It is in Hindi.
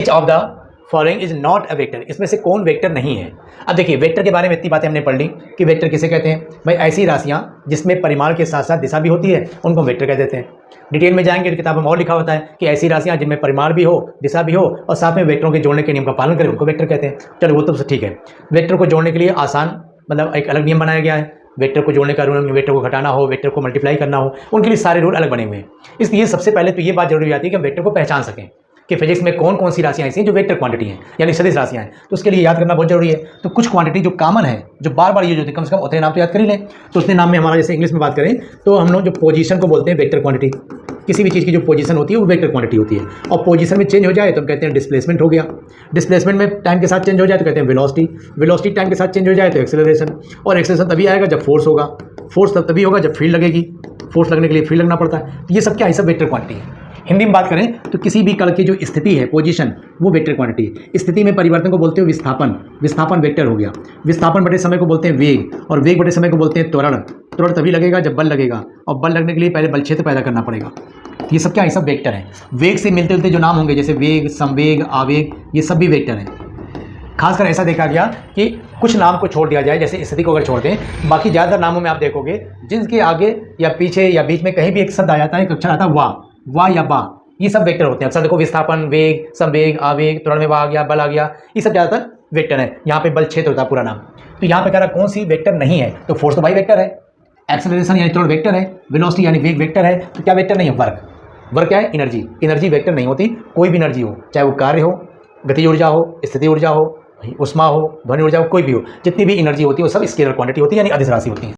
Which of the following is not a vector, इसमें से कौन वेक्टर नहीं है। अब देखिए वेक्टर के बारे में इतनी बातें हमने पढ़ ली कि वेक्टर किसे कहते हैं भाई, ऐसी राशियां जिसमें परिमाण के साथ साथ दिशा भी होती है उनको वेक्टर कह देते हैं। डिटेल में जाएंगे तो किताब में और लिखा होता है कि ऐसी राशियां जिनमें परिमाण भी हो, दिशा भी हो और साथ में वेक्टरों के जोड़ने के नियम का पालन करें उनको वेक्टर कहते हैं। चलो वो तो ठीक है। वेक्टर को जोड़ने के लिए आसान मतलब एक अलग नियम बनाया गया है। वेक्टर को जोड़ने का रूल, वेक्टर को घटाना हो, वेक्टर को मल्टीप्लाई करना हो, उनके लिए सारे रूल अलग बने हुए हैं। इसलिए सबसे पहले तो ये बात जरूरी आती है कि हम वेक्टर को पहचान सकें कि फिजिक्स में कौन कौन सी राशियां ऐसी हैं जो वेक्टर क्वांटिटी हैं यानी सदिश राशियां हैं। तो उसके लिए याद करना बहुत जरूरी है। तो कुछ क्वांटिटी जो कॉमन है, जो बार बार यूज होती है, कम से कम उतने नाम तो याद कर ही लें। तो उतने नाम में हमारा जैसे इंग्लिश में बात करें तो हम लोग जो पोजीशन को बोलते हैं वेक्टर क्वांटिटी, किसी भी चीज़ की जो पोजीशन होती है वो वेक्टर क्वांटिटी होती है। और पोजीशन में चेंज हो जाए तो हम कहते हैं डिस्प्लेसमेंट हो गया। डिस्प्लेसमेंट में टाइम के साथ चेंज हो जाए तो कहते हैं वेलोसिटी। वेलोसिटी टाइम के साथ चेंज हो जाए तो एक्सेलरेशन। और एक्सेलरेशन तभी आएगा जब फोर्स होगा। फोर्स तभी होगा जब फील्ड लगेगी। फोर्स लगने के लिए फील्ड लगना पड़ता है। तो ये सब क्या है, सब वेक्टर क्वांटिटी है। हिंदी में बात करें तो किसी भी कण की जो स्थिति है, पोजीशन, वो वेक्टर क्वांटिटी है। स्थिति में परिवर्तन को बोलते हैं विस्थापन। विस्थापन वेक्टर हो गया। विस्थापन बटे समय को बोलते हैं वेग, और वेग बटे समय को बोलते हैं त्वरण। त्वरण तभी लगेगा जब बल लगेगा, और बल लगने के लिए पहले बल क्षेत्र पैदा करना पड़ेगा। ये सब क्या है, सब वेक्टर है। वेग से मिलते जुलते जो नाम होंगे जैसे वेग, संवेग, आवेग, ये सब भी वेक्टर हैं। खासकर ऐसा देखा गया कि कुछ नाम को छोड़ दिया जाए, जैसे स्थिति को अगर छोड़ दें, बाकी ज़्यादातर नामों में आप देखोगे जिनके आगे या पीछे या बीच में कहीं भी एक शब्द आ जाता है, एक अक्षर आता है वाह या बा, ये सब वेक्टर होते हैं। अक्सर देखो विस्थापन, वेग, संवेग, आवेग, त्वरण में आ गया, बल आ गया, ये सब ज़्यादातर वेक्टर है। यहाँ पे बल क्षेत्र होता है पूरा नाम। तो यहाँ पे कह रहा कौन सी वेक्टर नहीं है, तो फोर्स तो भाई वेक्टर है, एक्सेलरेशन यानी त्वरण वेक्टर है, वेलोसिटी यानी वेग वेक्टर है। तो क्या वेक्टर नहीं है, वर्क। वर्क क्या है, एनर्जी। एनर्जी वेक्टर नहीं होती, कोई भी एनर्जी हो, चाहे वो कार्य हो, गति ऊर्जा हो, स्थिति ऊर्जा हो, उष्मा हो, ध्वनि ऊर्जा हो, कोई भी हो, जितनी भी एनर्जी होती है वो सब स्केलर क्वांटिटी होती है यानी अदिश राशि होती है।